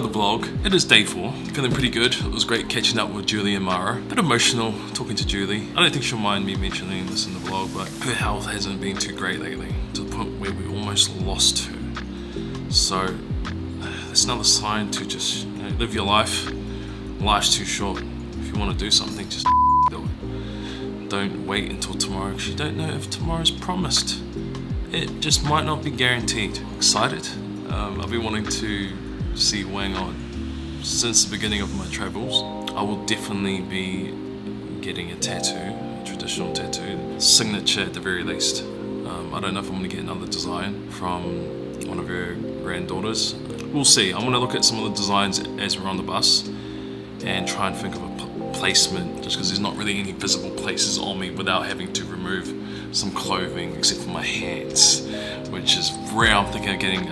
another vlog. It is day 4. Feeling pretty good. It was great catching up with Julie and Mara. Bit emotional talking to Julie. I don't think she'll mind me mentioning this in the vlog, but her health hasn't been too great lately, to the point where we almost lost her. So it's another sign to just live your life. Life's too short. If you want to do something, just do it. Don't wait until tomorrow, because you don't know if tomorrow's promised. It just might not be guaranteed. Excited. I've been wanting to see Whang-Od since the beginning of my travels. I will definitely be getting a tattoo, a traditional tattoo, signature at the very least. I don't know if I'm gonna get another design from one of her granddaughters. We'll see. I'm gonna look at some of the designs as we're on the bus and try and think of a placement, just because there's not really any visible places on me without having to remove some clothing except for my hands, which is where I'm thinking of getting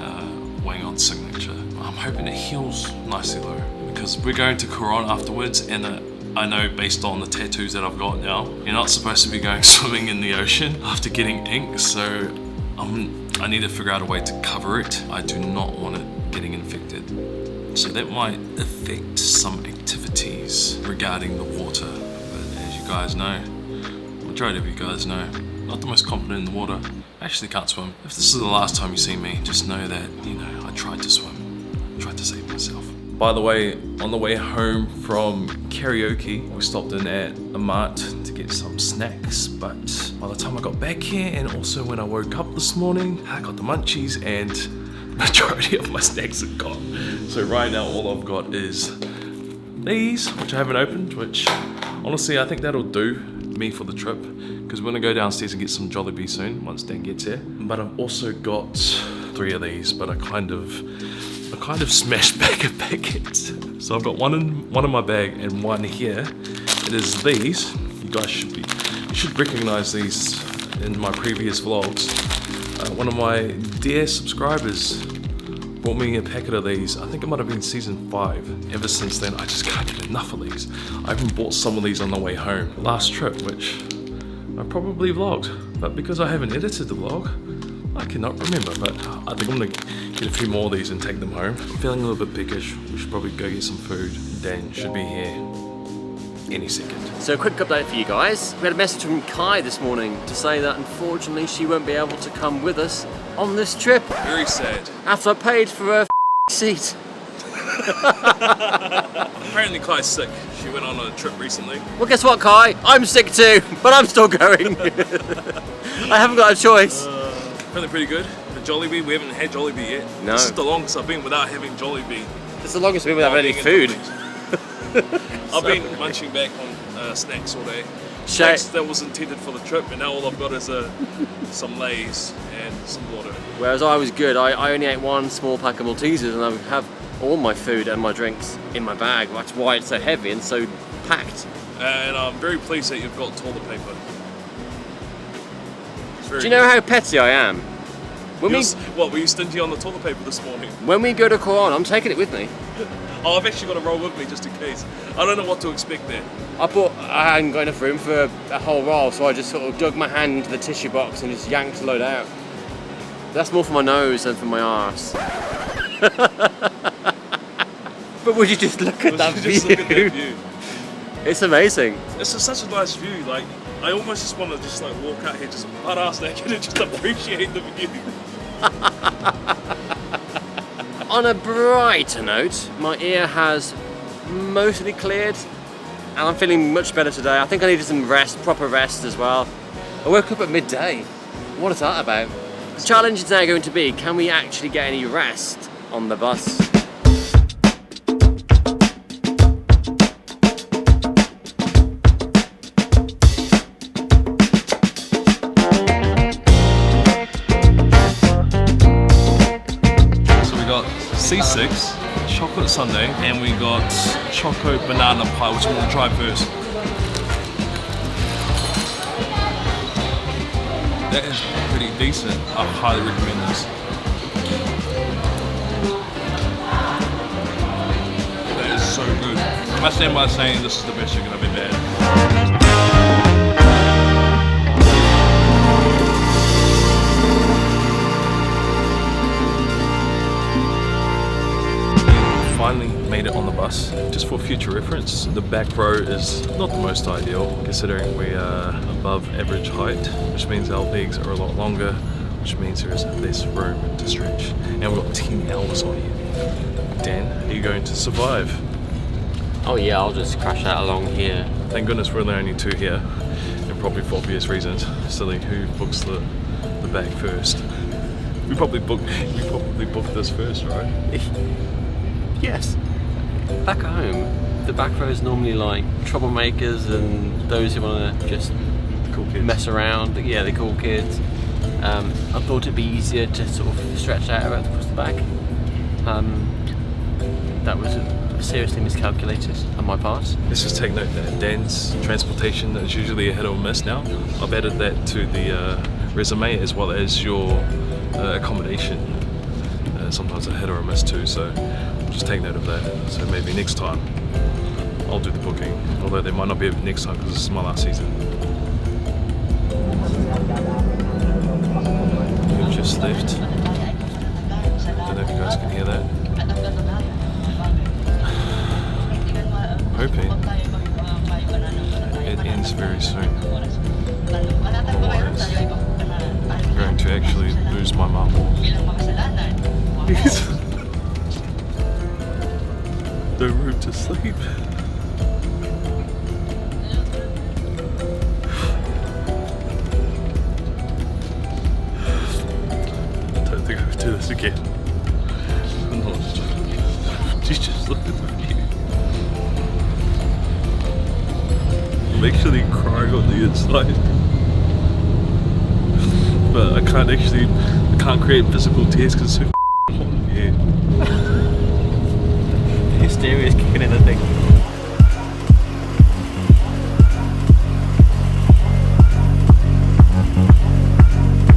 Whang-Od signature. I'm hoping it heals nicely though, because we're going to Quran afterwards, and I know based on the tattoos that I've got now, you're not supposed to be going swimming in the ocean after getting ink, so I need to figure out a way to cover it. I do not want it getting infected. So that might affect some activities regarding the water. But as you guys know, majority of you guys know, not the most confident in the water. I actually can't swim. If this is the last time you see me, just know that, I tried to swim. I tried to save myself. By the way, on the way home from karaoke, we stopped in at a mart to get some snacks, but by the time I got back here, and also when I woke up this morning, I got the munchies, and majority of my snacks are gone. So right now all I've got is these, which I haven't opened, which honestly I think that'll do me for the trip, because we're gonna go downstairs and get some Jollibee soon once Dan gets here. But I've also got 3 of these, but I kind of smashed back a packet. So I've got one in my bag and one here. It is these. You should recognize these in my previous vlogs. One of my dear subscribers brought me a packet of these. I think it might have been season 5. Ever since then, I just can't get enough of these. I even bought some of these on the way home last trip, which I probably vlogged, but because I haven't edited the vlog, I cannot remember. But I think I'm gonna get a few more of these and take them home. I'm feeling a little bit peckish. We should probably go get some food. Dan should be here any second. So a quick update for you guys. We had a message from Kai this morning to say that unfortunately she won't be able to come with us on this trip. Very sad. After I paid for her seat. Apparently Kai's sick. She went on a trip recently. Well, guess what, Kai? I'm sick too, but I'm still going. I haven't got a choice. Feeling pretty good. The Jollibee, we haven't had Jollibee yet. No. This is the longest I've been without having Jollibee. It's the longest we've been without any food. I've been munching back on snacks all day. Shay, Snacks that was intended for the trip, and now all I've got is some Lays and some water. whereas I was good. I only ate one small pack of Maltesers, and I have all my food and my drinks in my bag. That's why it's so heavy and so packed. And I'm very pleased that you've got toilet paper. Do you know how petty I am? What, were you stingy on the toilet paper this morning? When we go to Quran, I'm taking it with me. Oh, I've actually got a roll with me just in case. I don't know what to expect there. I hadn't got enough room for a whole roll, so I just sort of dug my hand into the tissue box and just yanked a load out. That's more for my nose than for my arse. But would you just look at that view? Look at that view? It's amazing. It's such a nice view. Like, I almost just want to just like walk out here, just butt ass naked, and just appreciate the view. On a brighter note, my ear has mostly cleared, and I'm feeling much better today. I think I needed some rest, proper rest as well. I woke up at midday. What is that about? The challenge is now going to be, can we actually get any rest on the bus? C6, chocolate sundae, and we got choco banana pie, which I'm gonna try first. That is pretty decent. I highly recommend this. That is so good. I stand by saying this is the best chicken I've ever had. Finally bus. Just for future reference, the back row is not the most ideal, considering we are above average height, which means our legs are a lot longer, which means there is less room to stretch. And we've got 10 hours on you. Dan, are you going to survive? Oh yeah, I'll just crash out along here. Thank goodness we're the only 2 here, and probably for obvious reasons. Silly, who books the back first? We probably booked this first, right? Yes. Back home, the back row is normally like troublemakers and those who want to just Cool kids. mess around. Yeah, the cool kids. I thought it'd be easier to sort of stretch out across the back. That was seriously miscalculated on my part. Let's just take note that Dan's transportation is usually a hit or miss now. I've added that to the resume, as well as your accommodation. Sometimes a hit or a miss too, so just take note of that. So maybe next time I'll do the booking, although there might not be next time because this is my last season. We've just left. Don't know if you guys can hear that. Hoping it ends very soon. Otherwise, I'm going to actually lose my marbles. No room to sleep. I don't think I would do this again. I'm not. You just look at the view. I'm actually crying on the inside. But I can't create physical tears because it's so hot in here. The hysteria is kicking in, I think.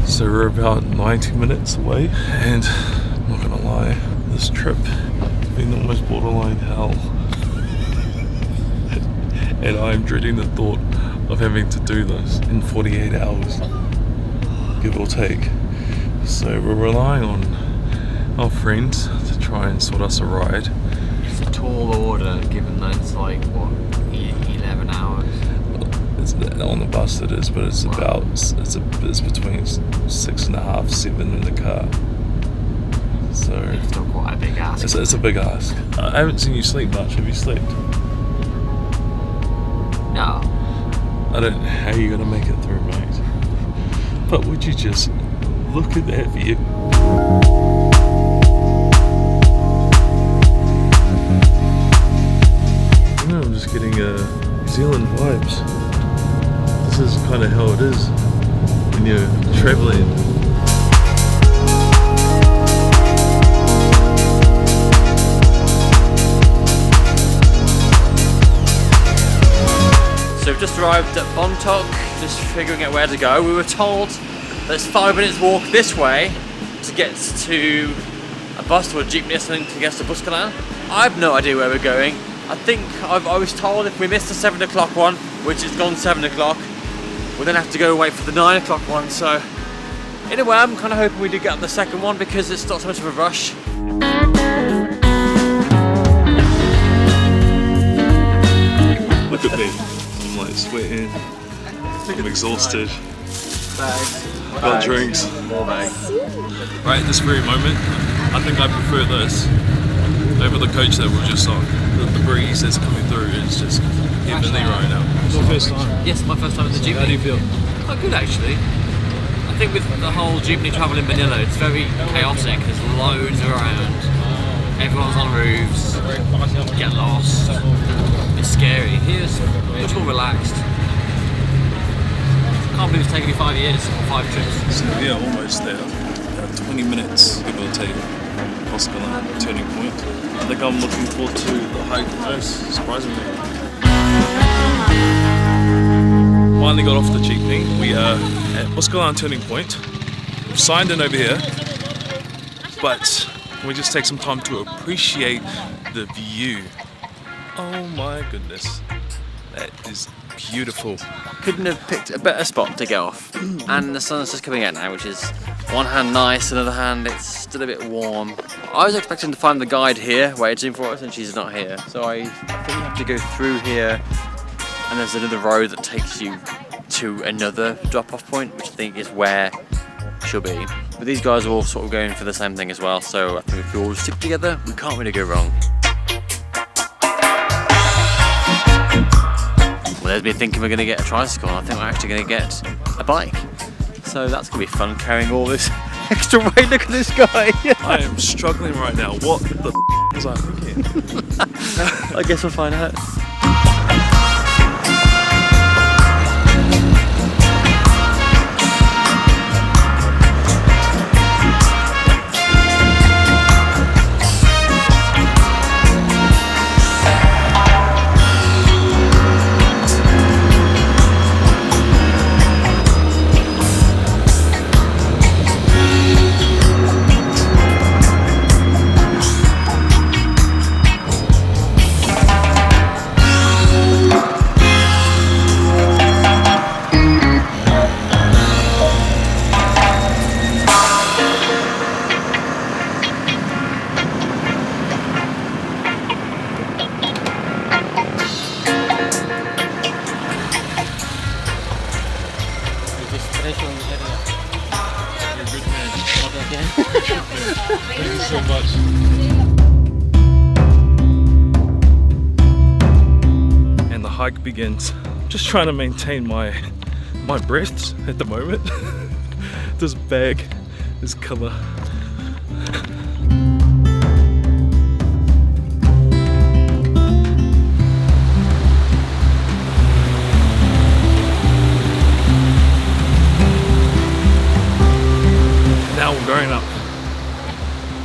So we're about 90 minutes away, and I'm not gonna lie, this trip has been almost borderline hell. And I'm dreading the thought of having to do this in 48 hours, give or take. So we're relying on our friends to try and sort us a ride. It's a tall order, given that it's like, what, 11 hours? It's on the bus it is, but it's about, it's between 6.5, 7 in the car. So It's still quite a big ask. it's a big ask. I haven't seen you sleep much. Have you slept? No. I don't know how you're gonna make it through, mate. But would you just look at that view? You know, I'm just getting New Zealand vibes. This is kind of how it is when you're traveling. So we've just arrived at Bontoc, just figuring out where to go. We were told that it's 5 minutes walk this way to get to a bus or a jeepney or something to get to Buscalan. I have no idea where we're going. I think I was told if we missed the 7 o'clock one, which is gone 7 o'clock, we'll then have to go wait for the 9 o'clock one. So in a way, I'm kind of hoping we do get the second one because it's not so much of a rush. Look at me. I'm like sweating. I'm exhausted. Bags. Got drinks. More bags. Right at this very moment, I think I prefer this over the coach that we're just on. The breeze that's coming through is just heavenly right now. It's your first time. Yes, my first time at the jeepney. How do you feel? Quite good actually. I think with the whole jeepney travel in Manila, it's very chaotic. There's loads around. Everyone's on roofs. Get lost. It's scary. Here's much more relaxed. Can't believe it's taken me 5 years or 5 trips. So yeah, almost there. 20 minutes, give or take. Buscalan turning point. I think I'm looking forward to the hike most, surprisingly. Finally got off the jeepney. We are at Buscalan turning point. We've signed in over here, but can we just take some time to appreciate the view? Oh my goodness, that is beautiful. Couldn't have picked a better spot to get off. And the sun's just coming out now, which is one hand nice, another hand it's still a bit warm. I was expecting to find the guide here waiting for us, and she's not here. So I think we have to go through here, and there's another road that takes you to another drop-off point, which I think is where she'll be. But these guys are all sort of going for the same thing as well, so I think if we all stick together, we can't really go wrong. Well, there's me thinking we're going to get a tricycle, and I think we're actually going to get a bike. So that's going to be fun, carrying all this extra weight. Look at this guy. I am struggling right now. What the was I thinking? I guess we'll find out. Thank you so much. And the hike begins. Just trying to maintain my breaths at the moment. This bag, this color. Now we're going up.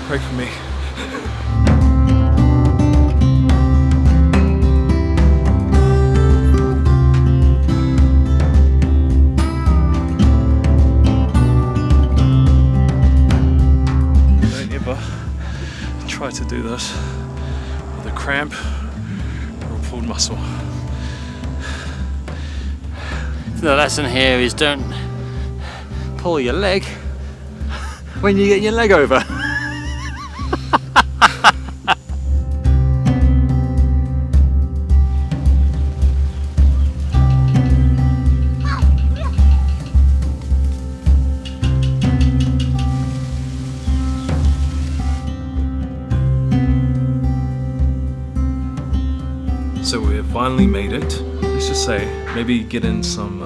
Pray for me. Don't ever try to do this with a cramp or a pulled muscle. The lesson here is don't pull your leg when you get your leg over. So we've finally made it. Let's just say, maybe get in some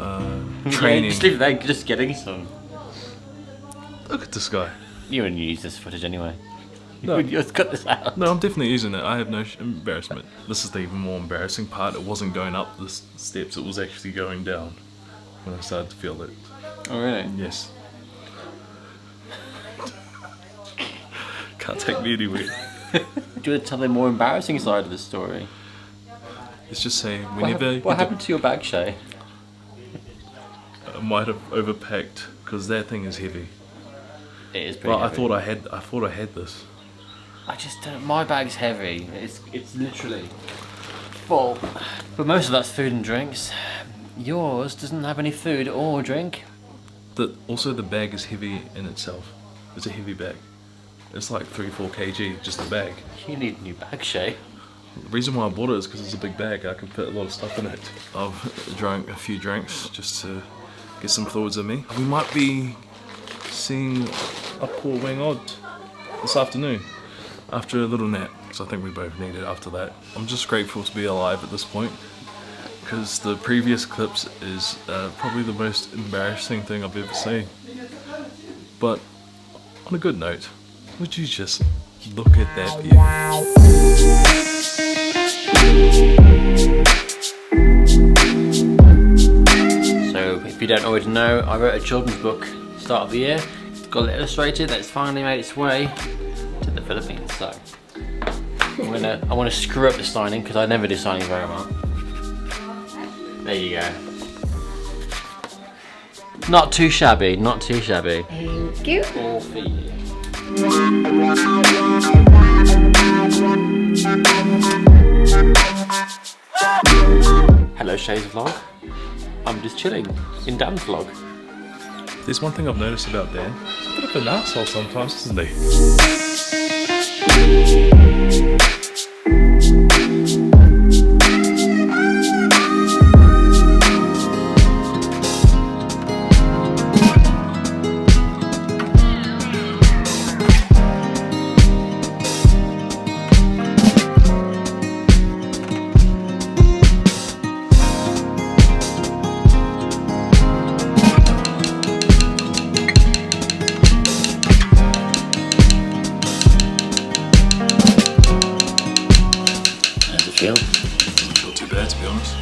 training. Just leave it there, just getting some. Look at this guy. You wouldn't use this footage anyway. No. You would cut this out. No, I'm definitely using it. I have no embarrassment. This is the even more embarrassing part. It wasn't going up the steps, it was actually going down when I started to feel it. Oh really? Yes. Can't take me anywhere. Do you want to tell the more embarrassing side of the story? Let's just say, whenever What happened to your bag, Shay? I might have overpacked because that thing is heavy. It is pretty But heavy. I thought I had this. I just don't. My bag's heavy. It's literally full. But most of that's food and drinks. Yours doesn't have any food or drink. Also the bag is heavy in itself. It's a heavy bag. It's like 3-4 kg, just the bag. You need a new bag, Shay. The reason why I bought it is because it's a big bag. I can fit a lot of stuff in it. I've drunk a few drinks just to get some fluids in me. We might be seeing Apo Whang-Od this afternoon after a little nap, because I think we both need it after that. I'm just grateful to be alive at this point, because the previous clips is probably the most embarrassing thing I've ever seen. But on a good note, would you just look at that view? So, if you don't already know, I wrote a children's book start of the year. It's got it illustrated, that's finally made its way to the Philippines. So, I want to screw up the signing because I never do signing very well. There you go. Not too shabby, not too shabby. Thank you. All for you. Hello, Shay's vlog. I'm just chilling in Dan's vlog. There's one thing I've noticed about Dan. He's a bit of an asshole sometimes, isn't he? Doesn't feel too bad, to be honest.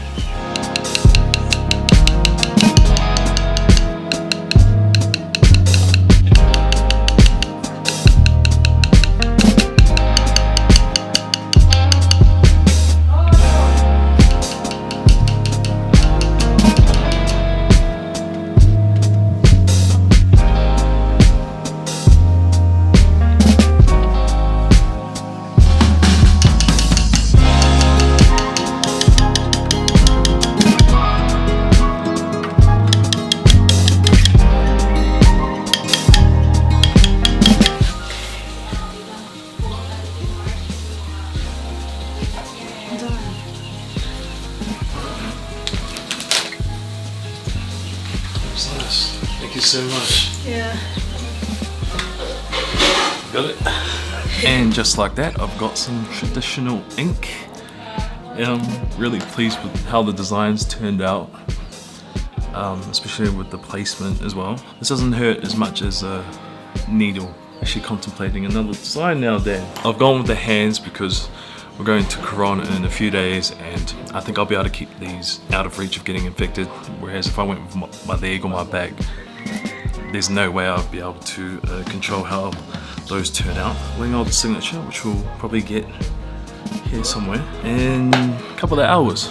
Thank you so much. Yeah. Got it. And just like that, I've got some traditional ink. And I'm really pleased with how the designs turned out, especially with the placement as well. This doesn't hurt as much as a needle. Actually contemplating another design now, Dan. I've gone with the hands because we're going to Corona in a few days, and I think I'll be able to keep these out of reach of getting infected. Whereas if I went with my leg or my back, there's no way I'll be able to control how those turn out. Whang-Od signature, which we'll probably get here somewhere in a couple of hours.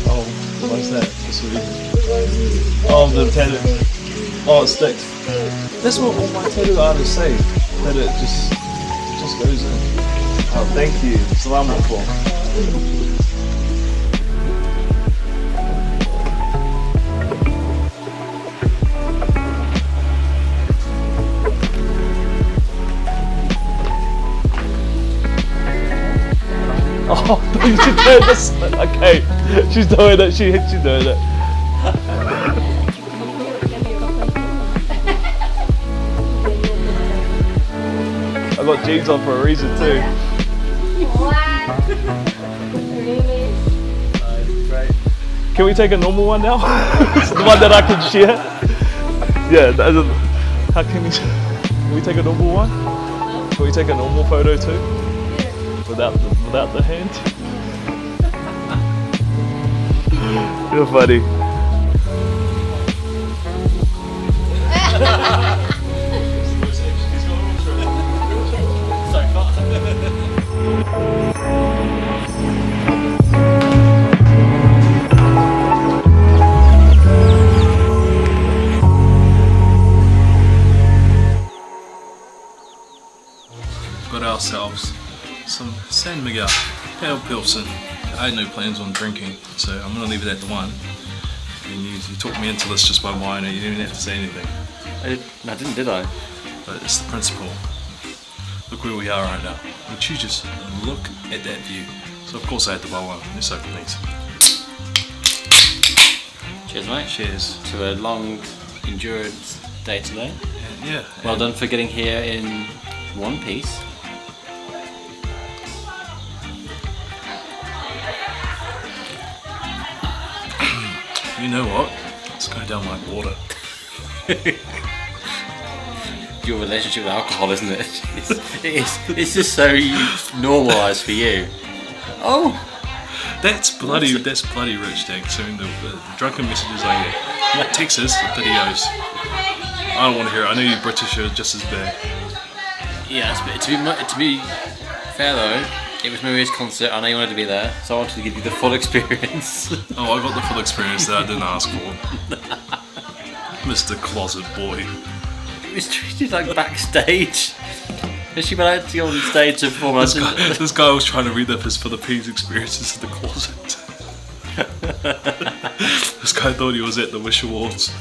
Oh, what's that? Oh, the tattoo. Oh, it sticks. That's what all my tattoo artists say. That it just goes in. Oh, thank you. Salam alaikum. Oh, Oh, she's doing this. Okay, she's doing it. She's doing it. I got jeans on for a reason too. Great. Can we take a normal one now? The one that I can share. Yeah. How can we take a normal one? Can we take a normal photo too? Without the hand? You're funny. Got ourselves some San Miguel Pale Pilsen. I had no plans on drinking, so I'm going to leave it at the one. And you talked me into this just by wine, and you didn't even have to say anything. I didn't, did I? But it's the principle. Look where we are right now. Would you just look at that view? So of course I had to buy one. Let's open these. Cheers, mate. Cheers. To a long endurance day today. And yeah. Well done for getting here in one piece. You know what? It's going down like water. Your relationship with alcohol, isn't it? It's just so normalised for you. Oh! That's bloody rich, Dick. So the drunken messages I get. Texas, videos. I don't want to hear it. I know you British are just as bad. Yes, but to be fair though, it was Maria's concert. I know you wanted to be there, so I wanted to give you the full experience. Oh, I got the full experience that I didn't ask for. Mr. Closet Boy. It was treated like backstage. And she went out to go on stage to perform. This guy was trying to read up his Philippines experiences in the closet. This guy thought he was at the Wish Awards.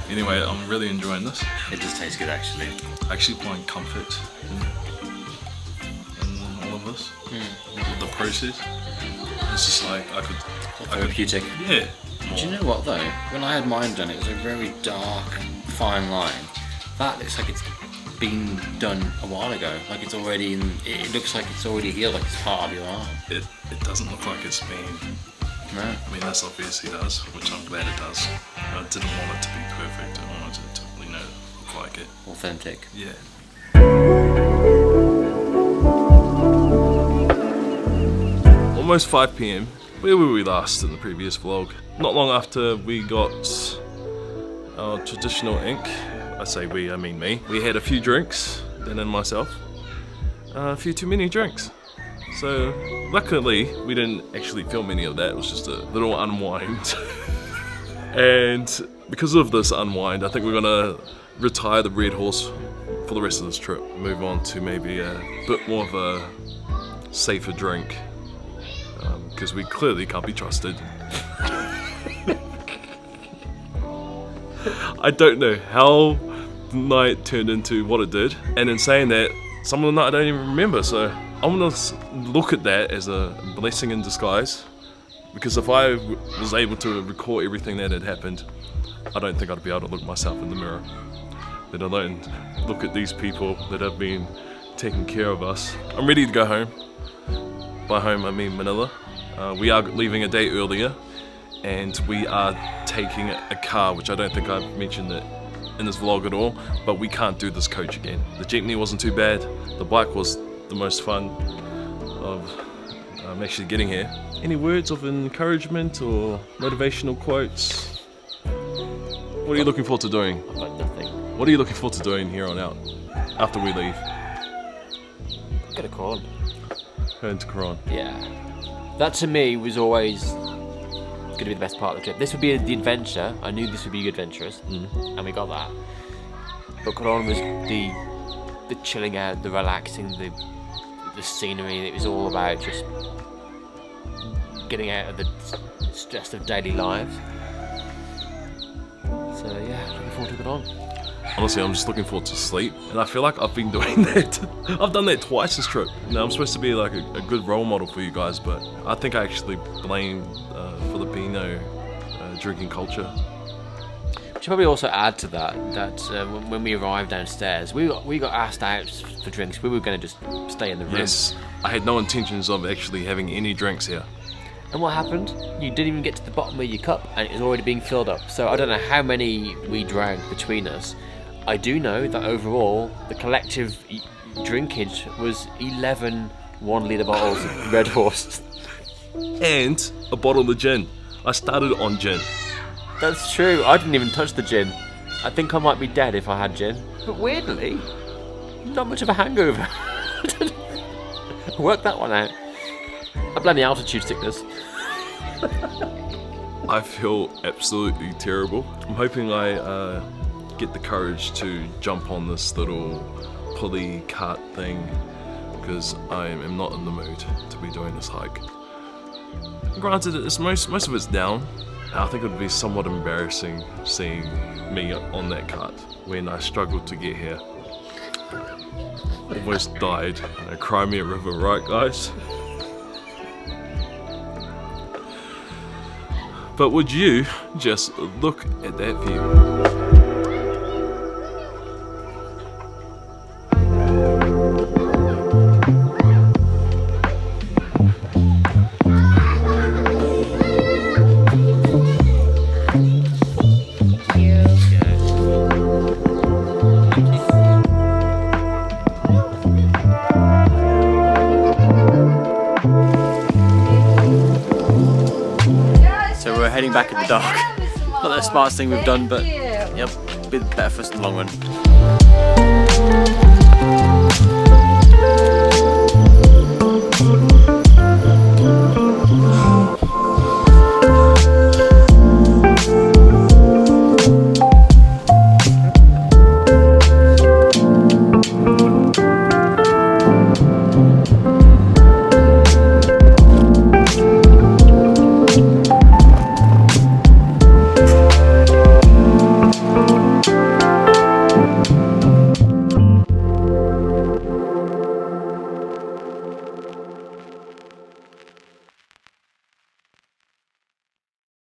Anyway, I'm really enjoying this. It does taste good, actually. Actually find comfort in all of this. With the process. It's just like I could therapeutic. Yeah. Do you know what though? When I had mine done, it was a very dark, fine line. That looks like it's been done a while ago. Like it's already it looks like it's already healed, like it's part of your arm. It doesn't look like it's been. No. I mean, this obviously does, which I'm glad it does. I didn't want it to be perfect. I wanted it to, look like it. Authentic. Yeah. Almost 5 PM. Where were we last in the previous vlog? Not long after we got our traditional ink. I say we, I mean me. We had a few drinks, Dan and myself. A few too many drinks. So, luckily, we didn't actually film any of that. It was just a little unwind. And because of this unwind, I think we're gonna retire the Red Horse for the rest of this trip. Move on to maybe a bit more of a safer drink. Because we clearly can't be trusted. I don't know how the night turned into what it did. And in saying that, some of the night I don't even remember. So I'm gonna look at that as a blessing in disguise. Because if I was able to record everything that had happened, I don't think I'd be able to look myself in the mirror. Let alone look at these people that have been taking care of us. I'm ready to go home. By home I mean Manila. We are leaving a day earlier, and we are taking a car, which I don't think I've mentioned it in this vlog at all, but we can't do this coach again. The jeepney wasn't too bad, the bike was the most fun of actually getting here. Any words of encouragement or motivational quotes? What are you looking forward to doing? I've got nothing. What are you looking forward to doing here on out, after we leave? Get a call. Going to Quran. Yeah. That to me was always going to be the best part of the trip. This would be the adventure. I knew this would be adventurous, and we got that. But Quran was the chilling out, the relaxing, the scenery. It was all about just getting out of the stress of daily lives. So yeah, looking forward to Quran. Honestly, I'm just looking forward to sleep, and I feel like I've been doing that. I've done that twice this trip. Now, I'm supposed to be like a good role model for you guys, but I think I actually blame Filipino drinking culture. We should probably also add to that when we arrived downstairs, we got asked out for drinks. We were going to just stay in the room. Yes, I had no intentions of actually having any drinks here. And what happened? You didn't even get to the bottom of your cup, and it was already being filled up. So I don't know how many we drank between us. I do know that overall, the collective drinkage was 11 1-litre bottles of Red Horse. And a bottle of gin. I started on gin. That's true. I didn't even touch the gin. I think I might be dead if I had gin. But weirdly, not much of a hangover. Work that one out. I blame the altitude sickness. I feel absolutely terrible. I'm hoping I get the courage to jump on this little pulley cart thing, because I am not in the mood to be doing this hike. Granted, it's most of it's down. I think it would be somewhat embarrassing seeing me on that cart when I struggled to get here. Almost died in a Crimea River, right guys? But would you just look at that view? Heading back in the dark. Not the smartest thing we've done, but yep, be better for us in the long run.